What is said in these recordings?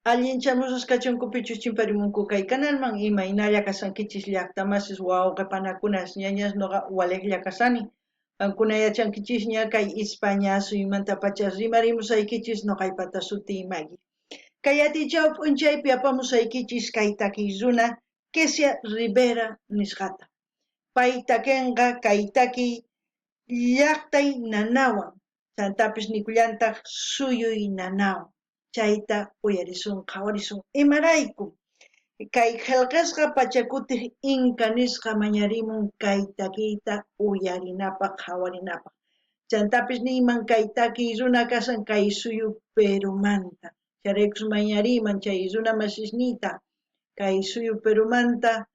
Allinchamusas kachunkupichus chimparimunku kay kanalman imaynalla kasankichis llaqtamasis wawqipanakunas ñañas noqa waliqlla kasani. Ankuna yachankichis ña kay España suymanta pacha rimarimusaykichis noqaypata sutiymagi. Kay atichaw p'unchaypi apamusaykichis kay takiy runa Kesia Rivera nisqata. Pay takinqa kay takiy llaqtay nanawan, chantapis nikullantaq suyuy nanawan. Chayta uyarisun qhawarisun imarayku. Kay qillqisqa pachakutiq Inca nisqa mañarimun kay takiyta uyarinapaq qhawarinapaq. Chantapis niyman kay takiy runa kasan kay suyu Perumanta. Charaykus mañariman chay runa masisniyta kay suyu Perumanta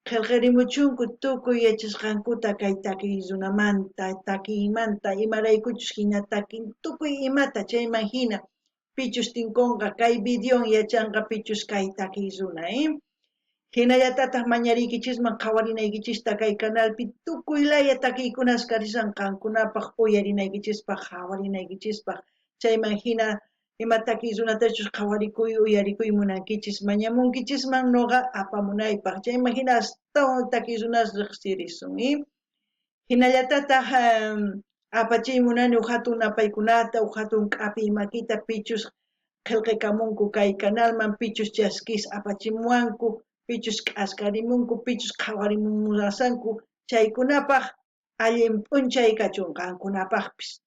qillqirimuchunku tukuy yachasqankuta kay takiy runamanta, takiymanta imaraykuchus hina takin tukuy imata chayman hina pichus tinkunqa kay videon yachanqa pichus kay takiy runa, Hinallatataq mañariykichisman qhawarinaykichista kay canalpi tukuylaya takiykunas karisan qankunapaq uyarinaykichispaq qhawarinaykichispaq chayman hina ima takiy runatachus qhawarikuy uyarikuy munankichis mañamunkichisman noqa apamunaypaq chayman hina astawan takiy runas riqsirisun, Hinallatataq apachay munani hatun apaykunata hatun k'api makita pichus qillqikamunku kay canalman pichus chaskis apachimuwanku pichus k'askarimunku pichus qhawarimunasanku chaykunapaq allin p'unchay kachunqankunapaqpis.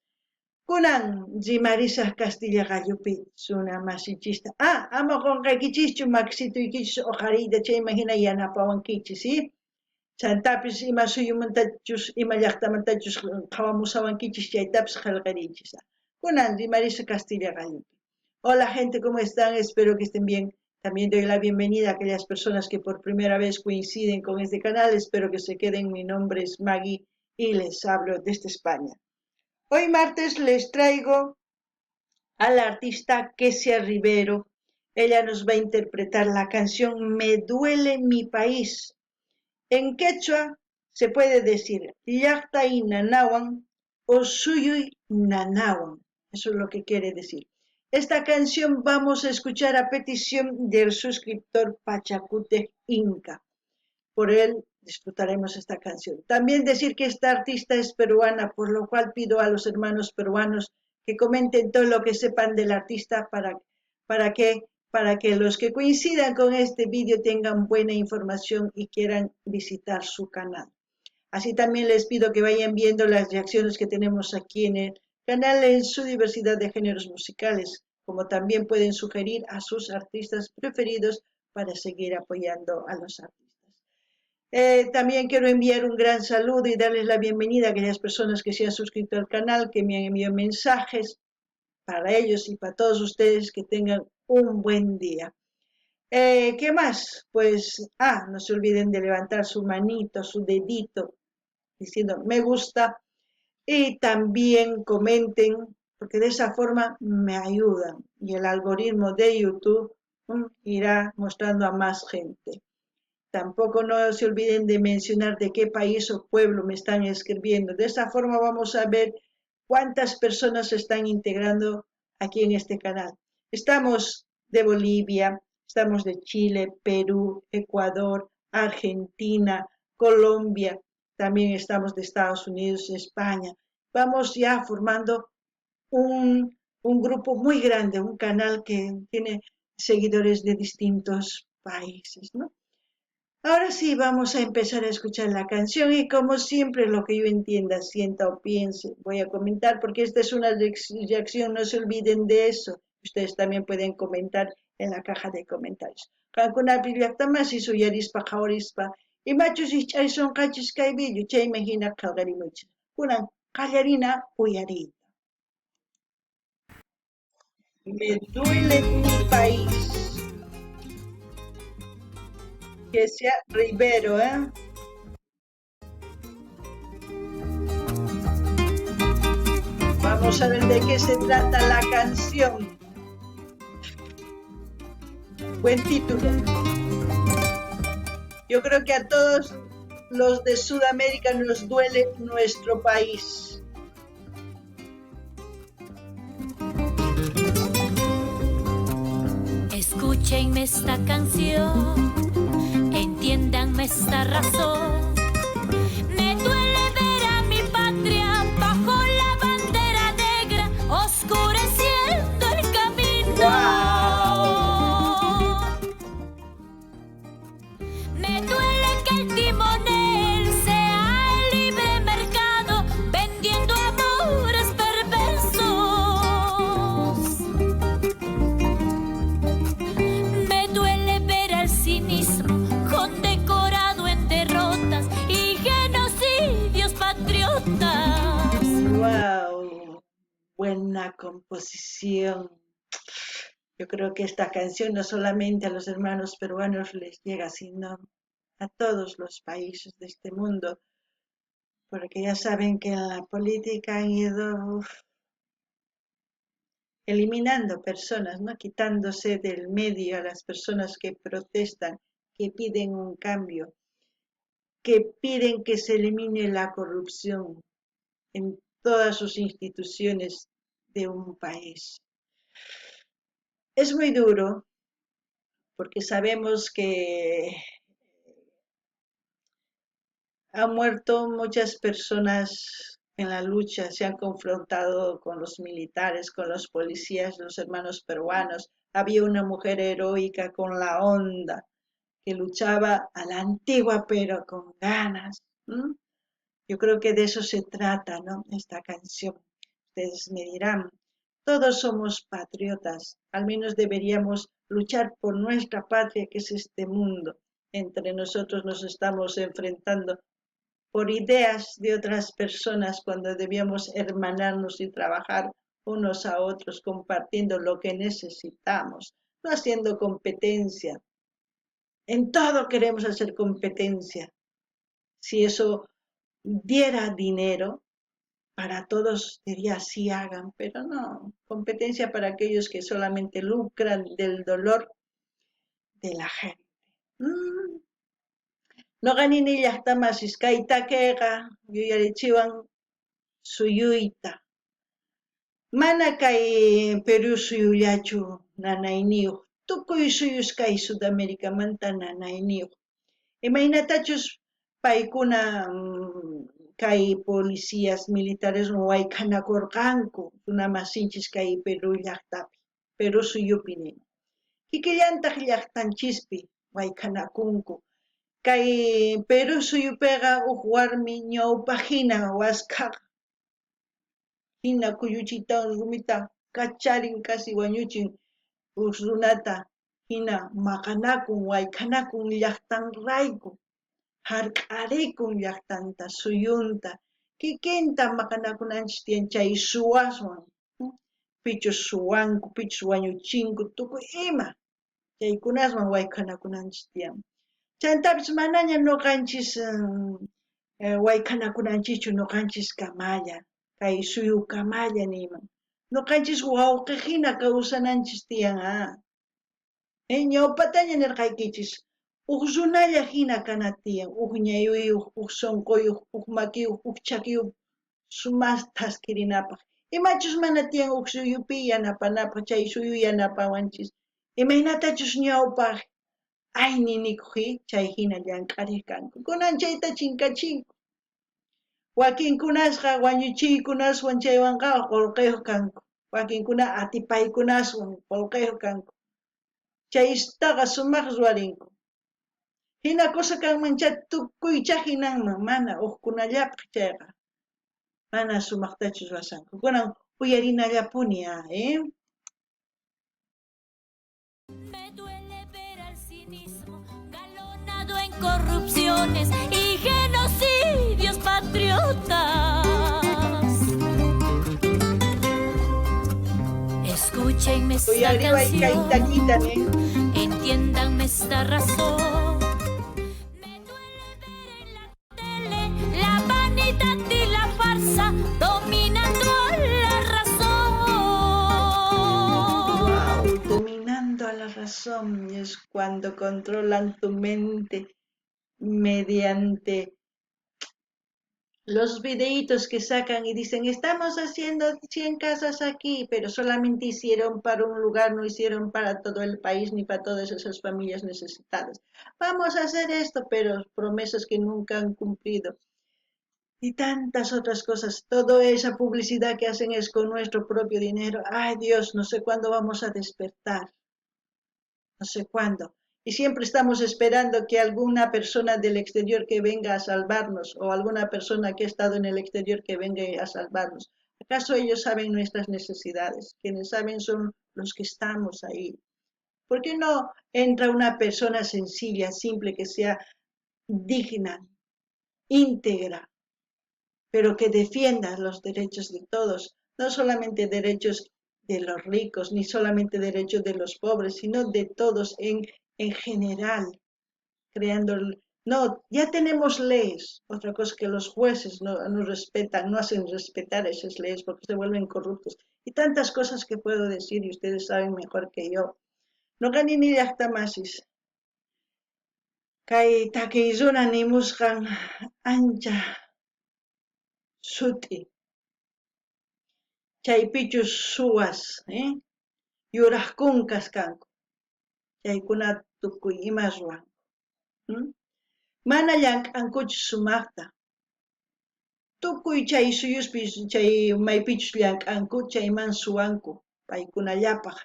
Kunan rimarisaq Castilla Gallupi runa masichista ama qunqaykichischu maksituykichis uqariyta chayman hina yanapawankichis, Chantapis ima suyumantachus ima llaqtamantachus qhawamusawankichis chaytapis qillqiriychis. Kunan rimarisa Castilla Gallupi. Hola gente, ¿cómo están? Espero que estén bien. También doy la bienvenida a aquellas personas que por primera vez coinciden con este canal. Espero que se queden. Mi nombre es Maggie y les hablo desde España. Hoy martes les traigo a la artista Kesia Rivero. Ella nos va a interpretar la canción Me duele mi país. En quechua se puede decir llaqtay nanawan o suyuy nanawan. Eso es lo que quiere decir. Esta canción vamos a escuchar a petición del suscriptor Pachacute Inca. Por él disfrutaremos esta canción. También decir que esta artista es peruana, por lo cual pido a los hermanos peruanos que comenten todo lo que sepan del artista para que los que coincidan con este vídeo tengan buena información y quieran visitar su canal. Así también les pido que vayan viendo las reacciones que tenemos aquí en el canal en su diversidad de géneros musicales, como también pueden sugerir a sus artistas preferidos para seguir apoyando a los artistas. También quiero enviar un gran saludo y darles la bienvenida a aquellas personas que se han suscrito al canal, que me han enviado mensajes para ellos y para todos ustedes, que tengan un buen día. ¿Qué más? Pues, no se olviden de levantar su manito, su dedito, diciendo me gusta, y también comenten, porque de esa forma me ayudan y el algoritmo de YouTube irá mostrando a más gente. Tampoco no se olviden de mencionar de qué país o pueblo me están escribiendo. De esa forma vamos a ver cuántas personas se están integrando aquí en este canal. Estamos de Bolivia, estamos de Chile, Perú, Ecuador, Argentina, Colombia, también estamos de Estados Unidos, España. Vamos ya formando un grupo muy grande, un canal que tiene seguidores de distintos países, ¿no? Ahora sí, vamos a empezar a escuchar la canción y como siempre lo que yo entienda, sienta o piense, voy a comentar porque esta es una reacción, no se olviden de eso. Ustedes también pueden comentar en la caja de comentarios. Kankunapi llaqtamas y suyarispa, qhawarispa, y machos y chay son cachis kaybillo, chay imagina qalqarimuchis. Kunan qallarina uyarita. Me duele mi país. Kesia Rivero, Vamos a ver de qué se trata la canción. Buen título. Yo creo que a todos los de Sudamérica nos duele nuestro país. Escúchenme esta canción, entiéndanme esta razón. Me duele ver a mi patria bajo la bandera negra, oscureciendo el camino. Me duele que el timonel sea el libre mercado, vendiendo amores perversos. Me duele ver al cinismo condecorado en derrotas y genocidios patriotas. ¡Wow! Buena composición. Yo creo que esta canción no solamente a los hermanos peruanos les llega, sino a todos los países de este mundo, porque ya saben que en la política han ido eliminando personas, ¿no? Quitándose del medio a las personas que protestan, que piden un cambio, que piden que se elimine la corrupción en todas sus instituciones de un país. Es muy duro porque sabemos que han muerto muchas personas en la lucha, se han confrontado con los militares, con los policías, los hermanos peruanos. Había una mujer heroica con la onda que luchaba a la antigua pero con ganas. Yo creo que de eso se trata, ¿no? Esta canción. Ustedes me dirán, todos somos patriotas, al menos deberíamos luchar por nuestra patria, que es este mundo. Entre nosotros nos estamos enfrentando por ideas de otras personas cuando debíamos hermanarnos y trabajar unos a otros compartiendo lo que necesitamos, no haciendo competencia. En todo queremos hacer competencia. Si eso diera dinero, para todos diría sí hagan, pero no, competencia para aquellos que solamente lucran del dolor de la gente. Noqanini llaqtamasis kay takiqa yuyarichiwan suyuyta. Mana kay Perú suyullachu nanayniyuq. Tukuy suyus kay Sudamerikamanta nanayniyuq. Imaynatachus paykuna kay policías militares wayk'anakurqanku runamasinchis kay Perú llaqtapi, Perú suyupi nina. Kikillantaq llaqtanchispi wayk'anakunku. Kay Perú suyupiqa huk warmi ñawpa hina waskaq, hina kuyuchita rumita kacharin kasi wañuchin huk runata, hina maqanakun wayk'anakun llaqtanrayku, hark'arikun llaqtanta suyunta, kikinta maqanakunanchis tiyan chay suwaswan, pichus suwanku, pichus wañuchinku, tukuy ima chaykunaswan wayk'anakunanchis tiyan. Chantapis manaña nuqanchis wayk'anakunanchikchu nuqanchis kamalla, kay suyu kamalla niman. Nuqanchis wawqi kawsananchis tiyan ñawpataña nirqaykichis, huk runalla hina kana tiyan, huk ñaywiyuq, huk sunquyuq, huk makiyuq, huk chakiyuq sumas taskirinapaq. Imachus mana tiyan huk suyupi yanapanapaq, chay suyu yanapawanchis. Imaynatachus ñawpaq ay ninikuq chay hina llank'ariq kanku. Kunan chayta chinkachinku. Wakinkunasqa wañuchiykunaswan chaywanqa qullqiyuq kanku. Wakinkuna atipaykunaswan qullqiyuq kanku. Chaystaqa sumaq ruwarinku. Hina kusa kanmancha tukuycha hinanman, mana uqkunallapaq chayqa. Mana sumaqtachus ruwasanku. Kunan uyarinallapuni Me duele ver al cinismo galonado en corrupciones y genocidios patriotas. Escúchenme esta canción, entiéndanme esta razón. Me duele ver en la tele la vanidad y la farsa dominando la razón. Wow, dominando a la razón es cuando controlan tu mente mediante los videitos que sacan y dicen, estamos haciendo 100 casas aquí, pero solamente hicieron para un lugar, no hicieron para todo el país ni para todas esas familias necesitadas. Vamos a hacer esto, pero promesas que nunca han cumplido. Y tantas otras cosas. Toda esa publicidad que hacen es con nuestro propio dinero. Ay Dios, no sé cuándo vamos a despertar, no sé cuándo. Y siempre estamos esperando que alguna persona del exterior que venga a salvarnos o alguna persona que ha estado en el exterior que venga a salvarnos. ¿Acaso ellos saben nuestras necesidades? Quienes saben son los que estamos ahí. ¿Por qué no entra una persona sencilla, simple, que sea digna, íntegra, pero que defienda los derechos de todos, no solamente derechos de los ricos, ni solamente derechos de los pobres, sino de todos en general, creando, no, ya tenemos leyes, otra cosa que los jueces no respetan, no hacen respetar esas leyes porque se vuelven corruptos, y tantas cosas que puedo decir y ustedes saben mejor que yo. No gané ni llaqtamasis, kay takiyzuna nimusqan ancha suti, chaypichus suwas, yuraq kunkas kanku, chaykuna tukuy ima ruwan. Mana llank'ankuchu sumaqta, tukuy chay suyuspi chay maypichus llank'anku chayman suwanku paykunallapaq.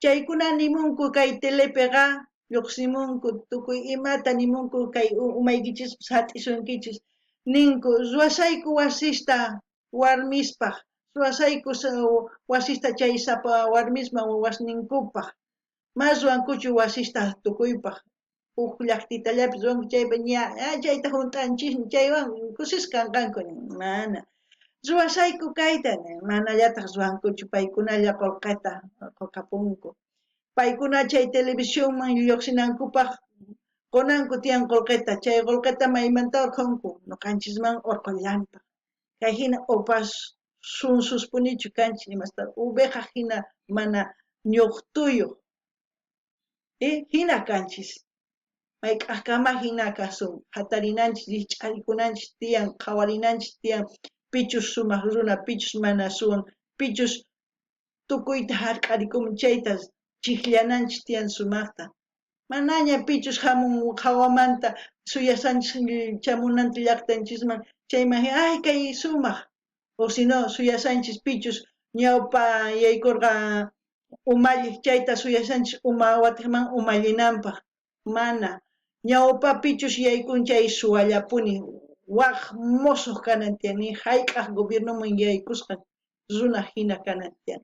Chaykuna nimunku kay telepiqa lluqsimunku tukuy imata nimunku kay umaykichis hat'isunkichis ninku ruwasayku wasista warmispaq, ruwasayku wasista chay sapa warmisman wasninkupaq, mas ruwankuchu wasista tukuypaq. Huk llaqtitallapis ruwanku chaypa ña chayta juntanchis chaywan kusisqanqanku mana. Ruwasayku kayta manallataq ruwankuchu paykunalla qullqapunku. Paykuna chay televisiónman lluqsinankupaq qunanku tiyan qullqita, chay qullqita maymantaq qunku ñuqanchisman urqullanpaq. Kay hina upas sunsuspunichu kanchis imasta ubeqa hina mana ñuqtuyuq. Hina kanchis. Mayk'aqkama hina kasun, hatarinanchis, llich'arikunanchis tiyan, qhawarinanchis tiyan, pichus sumaq runa, pichus mana suwan, pichus tukuyta hark'arikun chayta chiklananchis tiyan sumaqta. Manaña pichus hamun qhawamanta suyasanchis chamunanta llaqtanchisman, chayman ay kay sumaq, o sino suyasanchis pichus ñawpa yaykurqa umalli chayta suyasanchis watiqman umallinanpaq. Mana, ñawpa pichus yaykun chay suwallapuni, waq musuq kanan tiyani, hayk'aq gobiernoman yaykusqa runa hina kanan tiyan.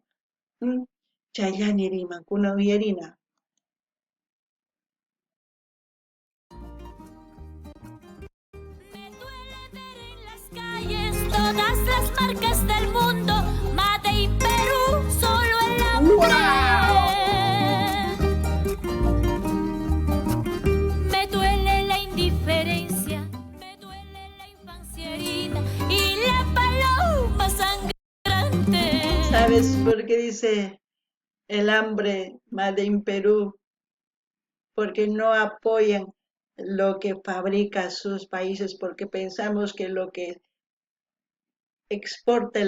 Chayllani riman, kunan uyarina. Me duele ver en las calles todas las marcas del mundo, Made in Perú, solo en la mujer. Me duele la indiferencia, me duele la infancia herida y la paloma sangrante. ¿Sabes por qué dice el hambre Made in Perú? Porque no apoyan lo que fabrica sus países, porque pensamos que lo que exporta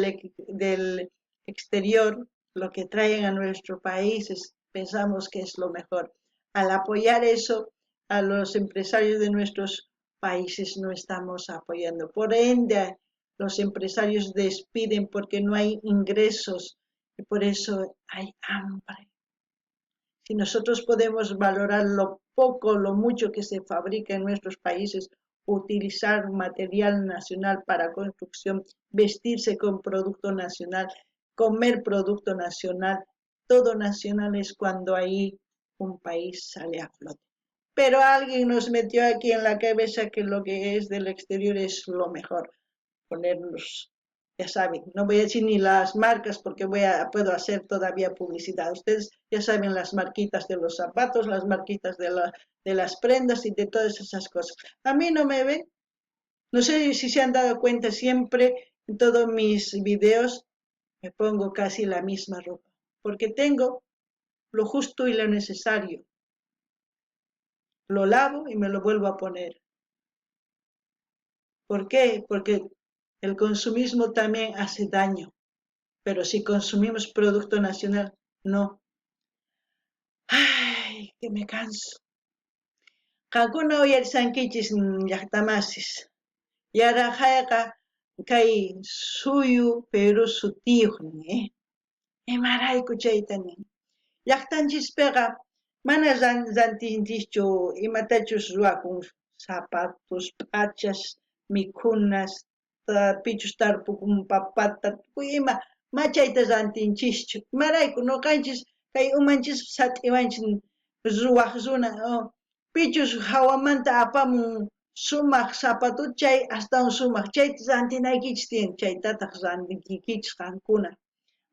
del exterior, lo que traen a nuestros países, pensamos que es lo mejor. Al apoyar eso, a los empresarios de nuestros países no estamos apoyando. Por ende, los empresarios despiden porque no hay ingresos y por eso hay hambre. Si nosotros podemos valorar lo poco, lo mucho que se fabrica en nuestros países, utilizar material nacional para construcción, vestirse con producto nacional, comer producto nacional, todo nacional es cuando ahí un país sale a flote. Pero alguien nos metió aquí en la cabeza que lo que es del exterior es lo mejor, ponernos, ya saben, no voy a decir ni las marcas porque puedo hacer todavía publicidad. Ustedes ya saben las marquitas de los zapatos, las marquitas de las prendas y de todas esas cosas. A mí no me ven, no sé si se han dado cuenta, siempre en todos mis videos me pongo casi la misma ropa, porque tengo lo justo y lo necesario. Lo lavo y me lo vuelvo a poner. ¿Por qué? Porque el consumismo también hace daño, pero si consumimos producto nacional, no. Ay, que me canso. Qakuna uyarisankichis llaqtamasis. Yaraqayqa kay suyu Perú sutiyuqmi. Imarayku chaytani. Llaqtanchispiqa mana rantinchikchu imatachus ruwakun zapatos, p'achas, mikhunas, pichus tarpukun papata, ima machayta rantinchischu. Imarayku nuqanchis kay umanchis sat'iwanchis ruwaq runa pichus hawamanta apamun sumaq zapatu chay astawan sumaq chayta rantinaykichis tiyan chaytataq rantinkikichis qankuna.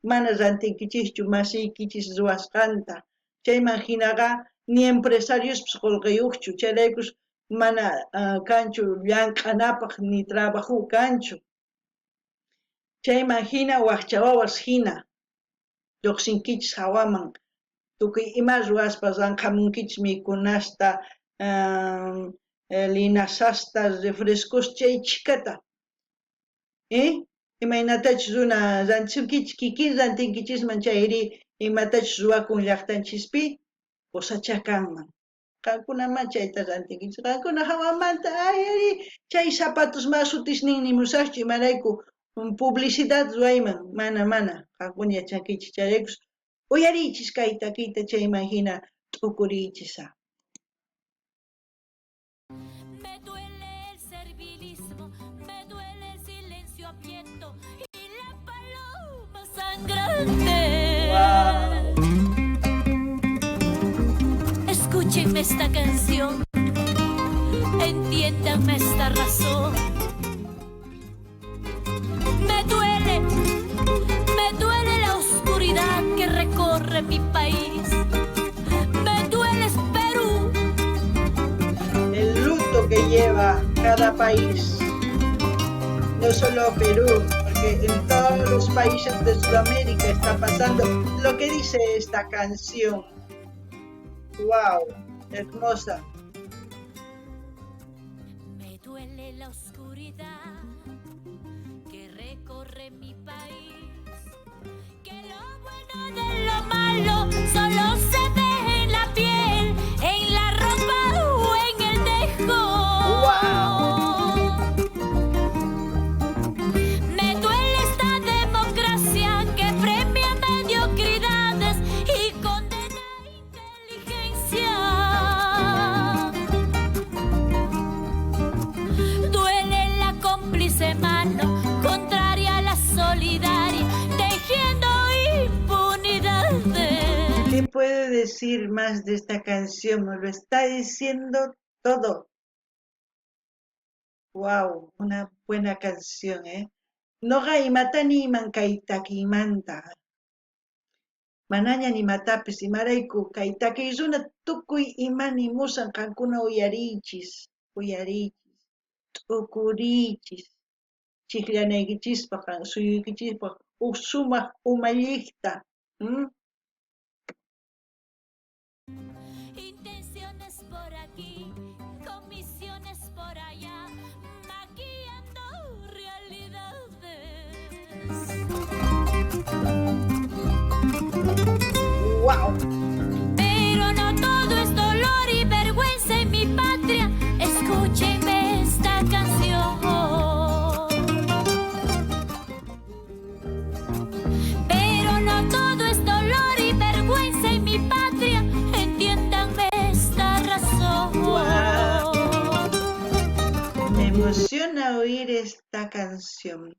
Mana rantinkichischu masiykichis ruwasqanta. Chayman hinaqa ni empresariuspis qullqiyuqchu. Chayraykus mana kanchu llank'anapaq ni trabajo kanchu. Chayman hina wakcha wawas hina lluqsinkichis hawaman. Tukuy ima ruwaspas ranqamunkichis mikunasta, linasasta, refrescos chay chikata. Imaynatachus runa rantisunkichis kikin rantinkichisman chayri imatachus ruwakun llaqtanchispi usachakanman. Qankuna chayta rantinkichis. Qankuna hawamanta ayari chay zapatos masutish ninmi musaqchu imarayku publicidad ruwayman mana qankuna yachankichis chayraykus uyarichis kayta kayta chayman hina t'ukurichisa. Me duele el servilismo, me duele el silencio abierto y la paloma sangrante. Wow. Escúchenme esta canción, entiéndanme esta razón. Me duele la oscuridad que recorre mi país. Me duele Perú. El luto que lleva cada país, no solo Perú, porque en todos los países de Sudamérica está pasando lo que dice esta canción. ¡Wow! Hermosa. Me duele la oscuridad que recorre mi país, que lo bueno de lo malo solo se ve en la piel, en la ropa o en el tejo. Me duele esta democracia que premia mediocridades y condena inteligencia. Duele la cómplice mano contraria a la solidaria, tejiendo impunidades. ¿Qué puedo decir más de esta canción? Me lo está diciendo todo. ¡Wow! Una buena canción, ¿eh? Noqa imatani iman kay takimanta. Manaña nimatapis imarayku kay takiy runa tukuy imani musan qankuna uyarichis, t'ukurichis, chiklanaykichispaq, suyuykichispaq sumaq umalliqta. Intenciones por aquí, comisiones por allá, maquillando realidades. ¡Wow! Pero no todo es dolor y vergüenza en mi patria. Escúchenme esta canción. Pero no todo es dolor y vergüenza en mi patria. Entiéndanme esta razón. ¡Wow! Me emociona oír esta canción.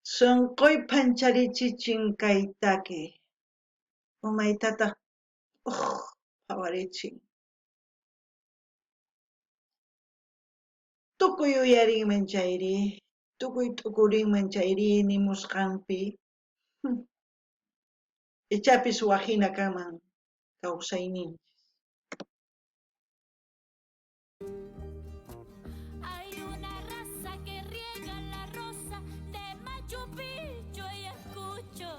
Sonqoy pancharichichin kay taki. Umaytataq hawarichin. Tukuy uyarinman chayri, tukuy t'ukurinman chayri nimusqanpi. Ichapis wahina kanman kawsayninchis. Hay una raza que riega la rosa de Machu Picchu y escucho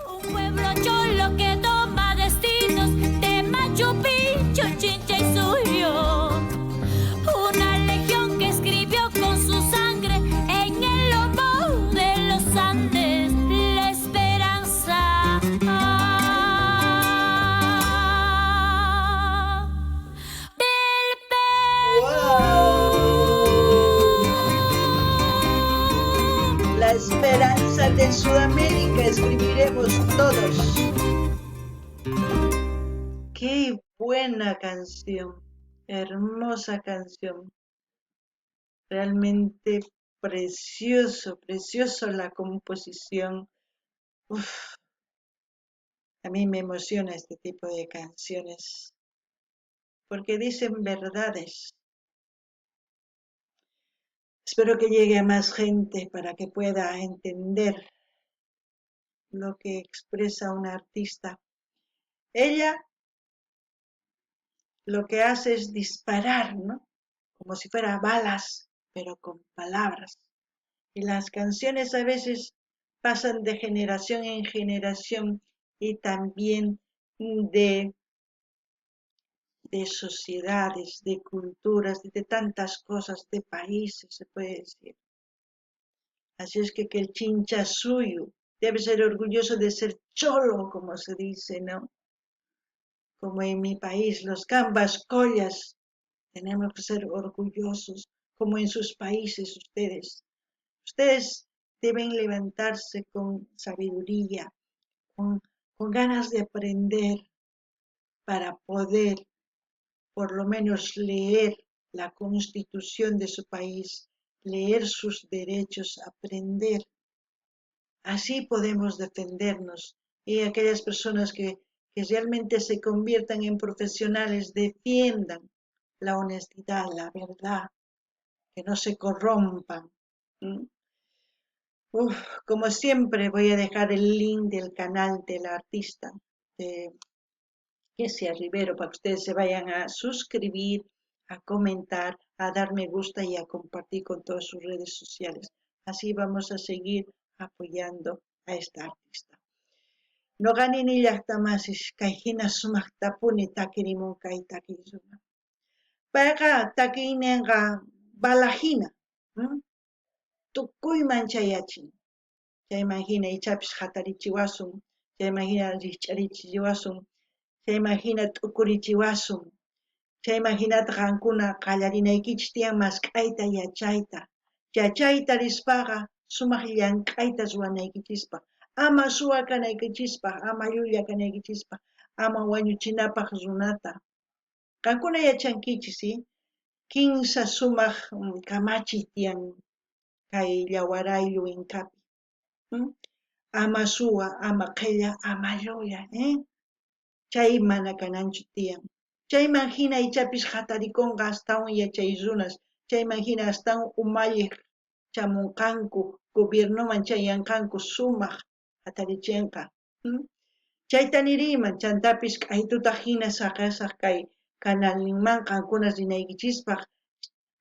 un pueblo cholo que toma destinos de Machu Picchu, Chincha y Suyo. Una legión que Qué buena canción, hermosa canción, realmente precioso la composición. Uf, a mí me emociona este tipo de canciones porque dicen verdades. Espero que llegue a más gente para que pueda entender lo que expresa una artista. Ella lo que hace es disparar, ¿no? Como si fuera balas, pero con palabras. Y las canciones a veces pasan de generación en generación y también de, de sociedades, de culturas, de tantas cosas, de países, se puede decir. Así es que el chincha suyo debe ser orgulloso de ser cholo, como se dice, ¿no? Como en mi país, los gambas collas, tenemos que ser orgullosos, como en sus países ustedes. Ustedes deben levantarse con sabiduría, con, con ganas de aprender para poder por lo menos leer la constitución de su país, leer sus derechos, aprender. Así podemos defendernos y aquellas personas que realmente se conviertan en profesionales defiendan la honestidad, la verdad, que no se corrompan. ¿Mm? Como siempre voy a dejar el link del canal del artista de Jessia Rivero para que ustedes se vayan a suscribir, a comentar, a dar me gusta y a compartir con todas sus redes sociales. Así vamos a seguir apoyando a esta artista. No gani ni llaqtamasis kay hina sumaqtapuni takirimunkay takisuma. Payqa takiyninqa balahina, tukuyman chayachin. Chayman hina ichapis hatarichiwasun, chayman hina rikch'arichiwasun, chayman hina t'ukurichiwasun, chayman hinata qankuna qallarinaykichis tiyan mask'ayta yachayta rispaqa sumaq llank'ayta ruwanaykichispaq, ama suwa kanaykichispaq, ama llulla kanaykichispaq, ama wañuchinapaq runata. Qankuna yachankichis, ¿sí? Kinsa sumaq kamachiy tiyan kay yawaraylu inkapi. Ama suwa, ama qilla, ama llulla, chay mana kananchu tiyan. Chayman hina ichapis hatarikunqa astawan yachay runas, chayman hina astawan umalliq chamunqanku, gobiernuman chayanqanku sumaq hatarichinqa. Chayta niriyman, chantapis k'aytutaq hina saqasaq kay kanalninman qankuna rinaykichispaq,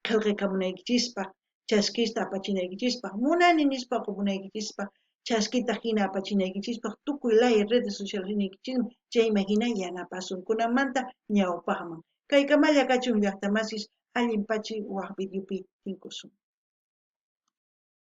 qillqikamunaykichispaq, chaskista apachinaykichispaq, munani nispa qupunaykichispaq, chaskita hina apachinaykichispaq, tukuy laya redes sociales rinaykichispaq, chayman hina yanapasunkunamanta ñawpaqman. Kaykamalla kachun llaqtamasis allin pachi waq videopi tinkusun.